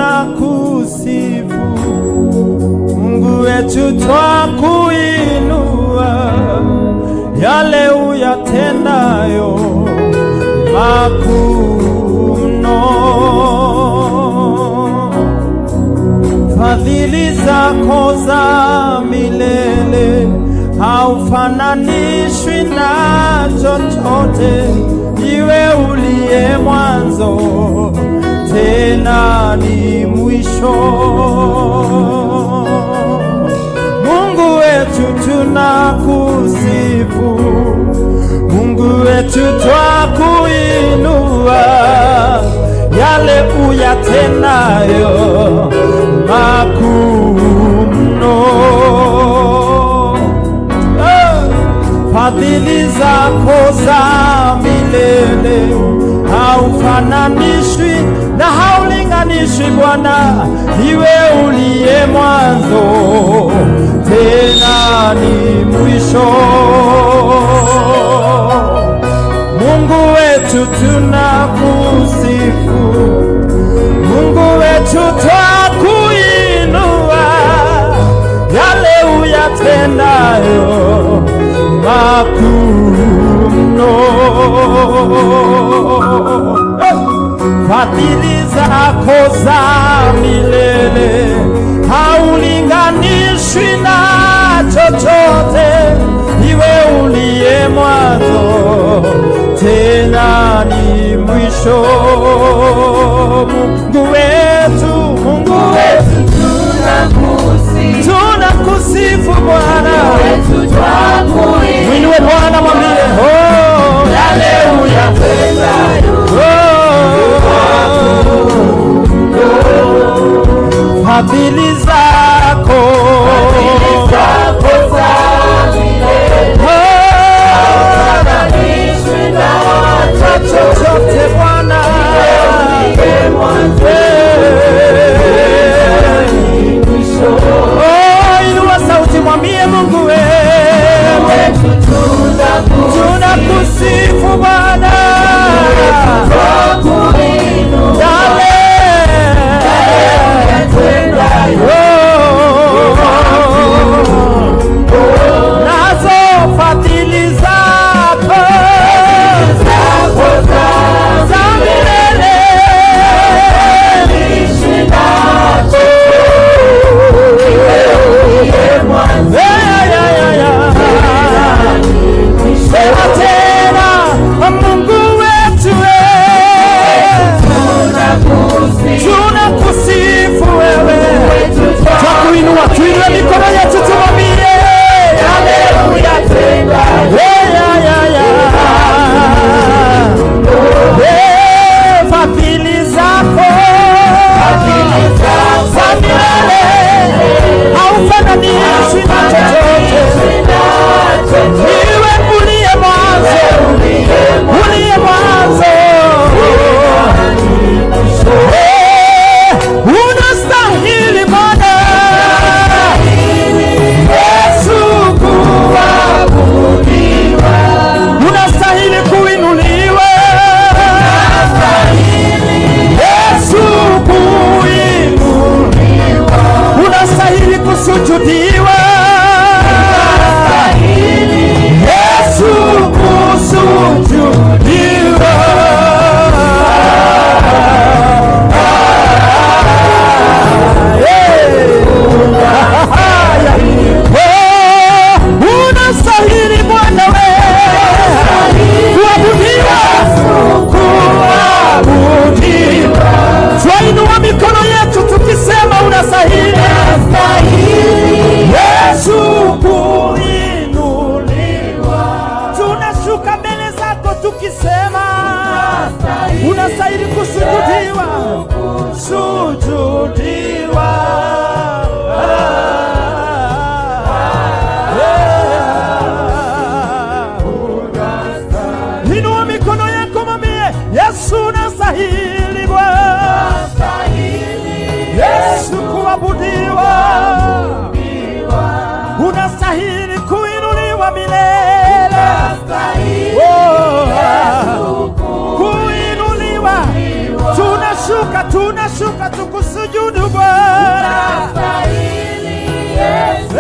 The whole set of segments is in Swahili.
tunakusifu, Mungu wetu twakuinua, yale uyatendayo makuu mno. Fadhili zako za milele haufananishwi na chochote, iwe uliye mwanzo tena ni mwisho. Mungu wetu tunakusifu, Mungu wetu twakuinua, yale uyatendayo makuu mno. Fadhili zako za milele haufananishwi na haulinganishwi Bwana, iwe uliye mwanzo tena ni mwisho. Mungu wetu tunakusifu, Mungu wetu twakuinua, yale uyatendayo makuu mno. Fadhili zako za milele haulinganishwi na chochote, iwe uliye mwanzo tena ni mwisho. Mungu wetu, Mungu wetu tunakusifu Bwana, mwinue Bwana, mwambie yale uyatendayo fadhili zako za milele haufananishwi na chochote Bwana, inua sauti mwambie Mungu wetu tunakusifu Bwana, nazo fadhili zako za milele tena, Mungu wetu tunakusifu wewe, twakuinua, tuinue mikono yetu tumwambie yale uyatendayo fadhili zako za milele haufananishwi na chochote, iwe uliye mwanzo unastahili Bwana Yesu kuabudiwa, unastahili kuinuliwa Yesu kuinuliwa, unastahili kusujudiwa Yesu kusujudiwa. Unastahili Bwana kuabudiwa. Twainua mikono yetu tukisema unastahili Yesu kuinuliwa. Tunashuka mbele zako tukisema unastahili kusujudiwa, sujudiwa. Inua mikono yako mwambie Yesu unastahili Bwana, Yesu kuabudiwa, unastahili kuinuliwa milele, kuinuliwa. Tunashuka shuka tukusujudu Bwana. Unastahili Yesu.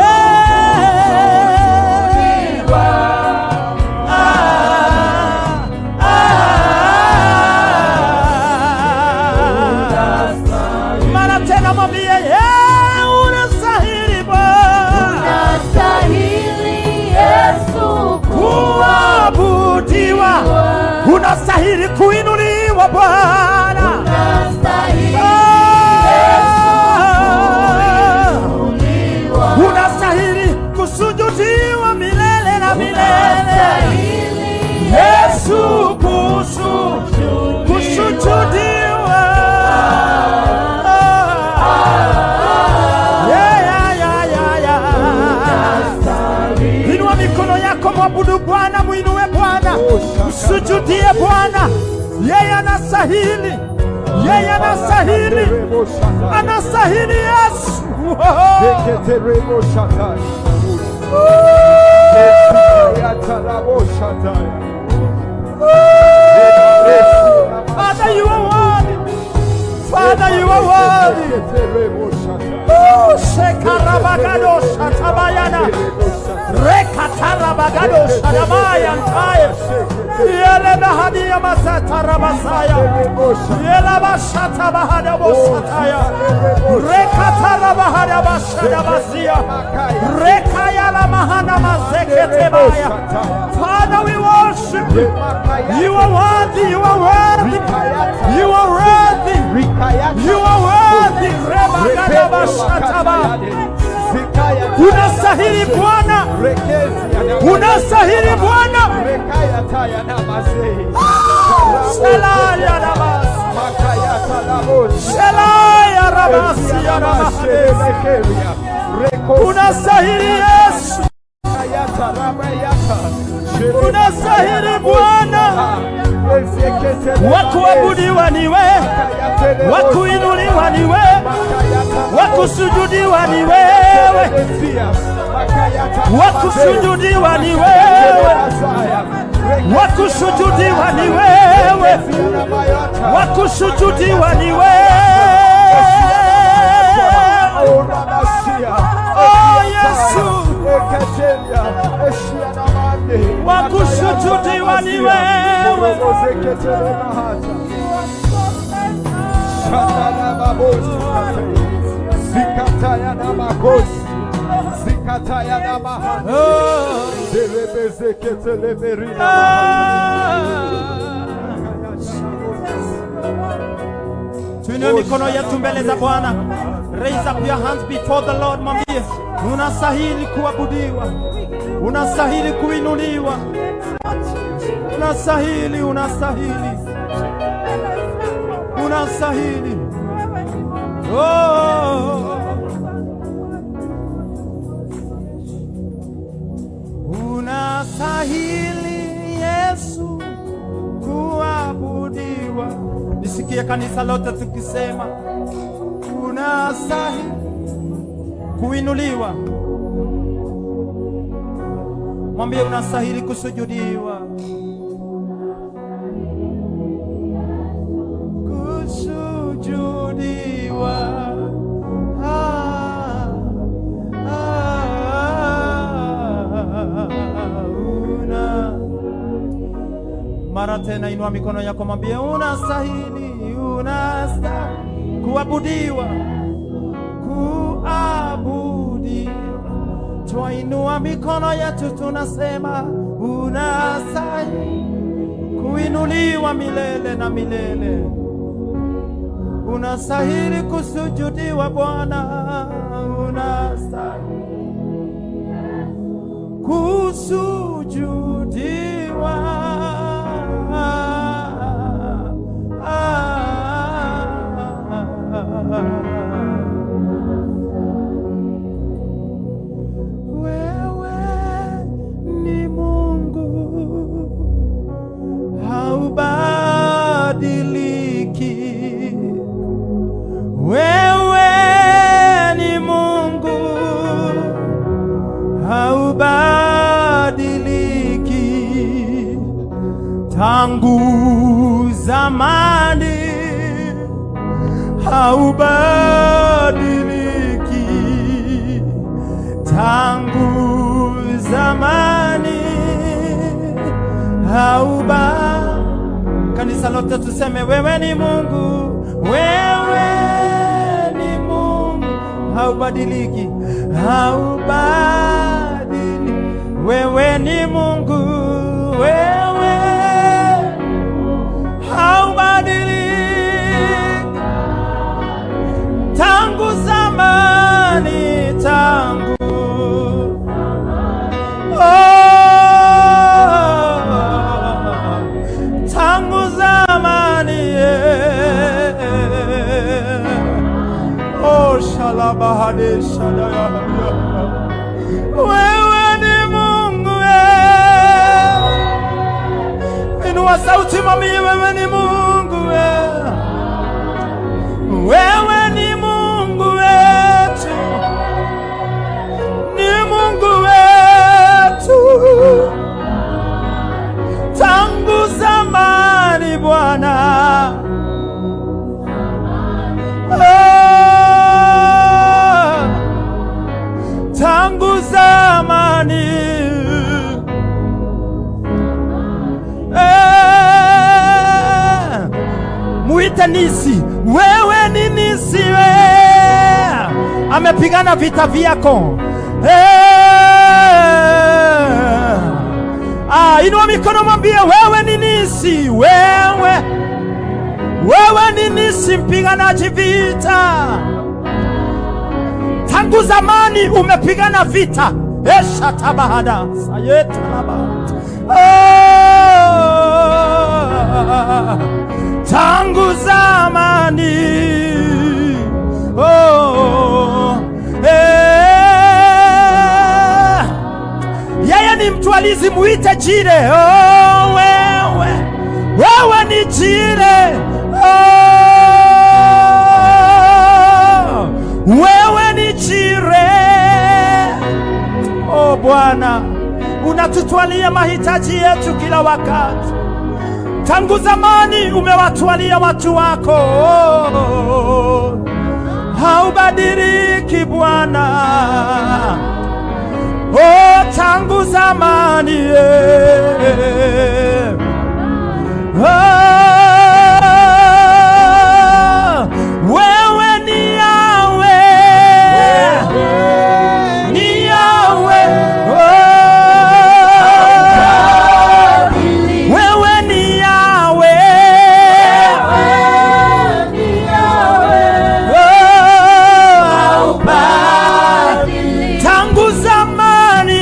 Mara tena mwambie unastahili Bwana. Unastahili Yesu kuabudiwa. Unastahili kuinuliwa Bwana. Unastahili Yesu kuinuliwa. Unastahili kusujudiwa milele na milele. Unastahili Yesu kusujudiwa. Inua mikono yako, mwabudu Bwana, muinue Bwana, msujudie Bwana. Yeye anastahili, yeye anastahili, anastahili Yesu. Father, you are worthy. Father, you are worthy. Shekarabagado shatabayana. Rekatarabagado shadabayantaya. Yele bahadiya masatarabasaya. Yele bashatabahada bosataya. Rekatarabahada bashadabasiya. Rekayala mahana mazeketebaya. Father, we worship you. You are worthy, you are worthy. You are worthy. You are worthy. Rebagada bashataba. Unastahili Bwana. Unastahili Bwana. Shalaya rabas. Shalaya rabas ya rabas. Unastahili Yesu. Unastahili Bwana. Wakuabudiwa ni wewe, wakuinuliwa ni wewe, wakusujudiwa ni wewe, wakusujudiwa ni wewe, wakusujudiwa ni wewe, wakusujudiwa ni wewe. Oh Yesu, wakusujudiwa ni wewe. Zikataya na makosi, zikataya na mahani, zelebezeketeleberina. Tuinue mikono yetu mbele za Bwana. Raise up your hands before the Lord. Mwambie unastahili kuabudiwa, unastahili kuinuliwa, unastahili, unastahili, unastahili. Oh, unastahili Yesu kuabudiwa. Nisikie kanisa lote tukisema unastahili kuinuliwa. Mwambie unastahili kusujudiwa. Kusujudiwa. Mara tena inua mikono yako, mwambie unastahili, unastahili kuabudiwa, kuabudiwa. Twainua mikono yetu tunasema unastahili kuinuliwa milele na milele. Unastahili kusujudiwa Bwana, unastahili kusujudiwa. Wewe ni Mungu, haubadiliki. Wewe ni Mungu, haubadiliki. Tangu zamani haubadiliki tangu zamani, Kanisa lote tuseme wewe ni Mungu, wewe ni Mungu, haubadiliki, wewe ni Mungu, wewe haubadiliki tangu zamani, tangu zamani, shalabahade shadaya, wewe ni Mungu, inua sauti mami, wewe ni Mungu, wewe ni Mungu wetu, ni Mungu wetu tangu zamani Bwana, tangu zamani, muite Nisi, wewe ni Nisi, amepigana vita vyako. Inua mikono mwambie wewe ni Nisi, wewe ni Nisi, mpiganaji vita. Tangu zamani umepigana vita. Eshatabahada sayetalaba, tangu zamani, yeye ni mtwalizi, muite Jire. Wewe ni Jire, wewe ni Jire. Bwana, unatutwalia mahitaji yetu kila wakati. Tangu zamani umewatwalia watu wako, haubadiliki Bwana. Tangu zamani, wewe ni Yahweh, ni Yahweh, wewe ni Yahweh, tangu zamani,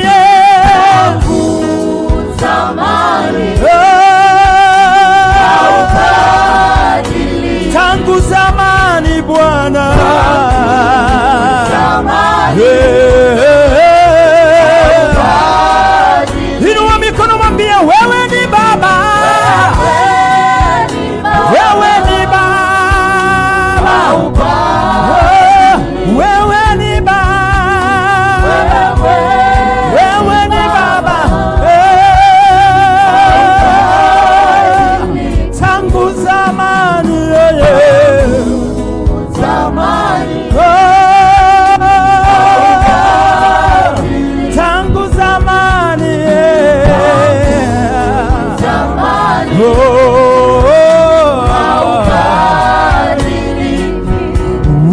tangu zamani Bwana, inua mikono mwambie wewe ni Baba, wewe ni Baba, wewe ni Baba, wewe ni Baba, tangu zamani, tangu zamani,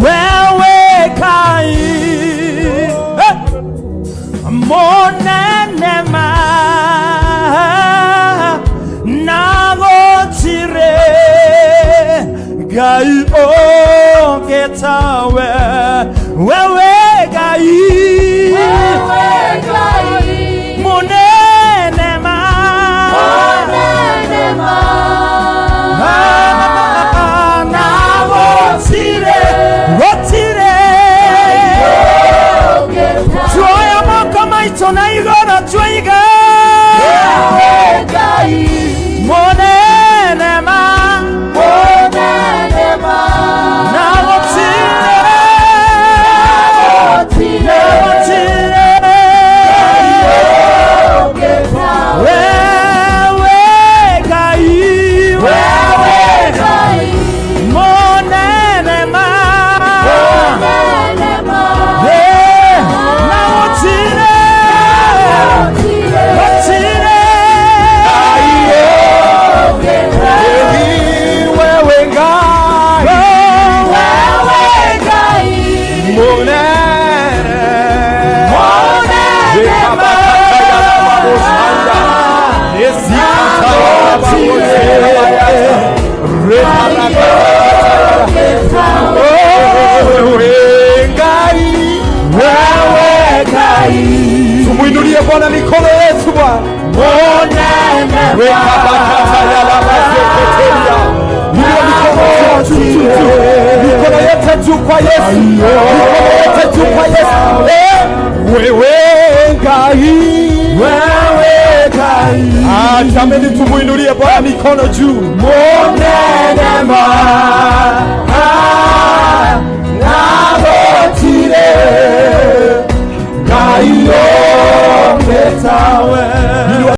wewe kai monenema nagotire gai ongetawe, wewe gai monenema rotire tuoya moko maito na igoro tuiga monenema na rotire tuinulie Bwana mikono yetu Bwana. Weka bakata ya la mazeketeria. Inua mikono yetu. Mikono yetu juu kwa Yesu. Mikono yetu juu kwa Yesu. Wewe Ngai. Wewe Ngai. Jameni tumuinulie Bwana mikono juu. Monenema. Nagotire. Ngai yo metawe.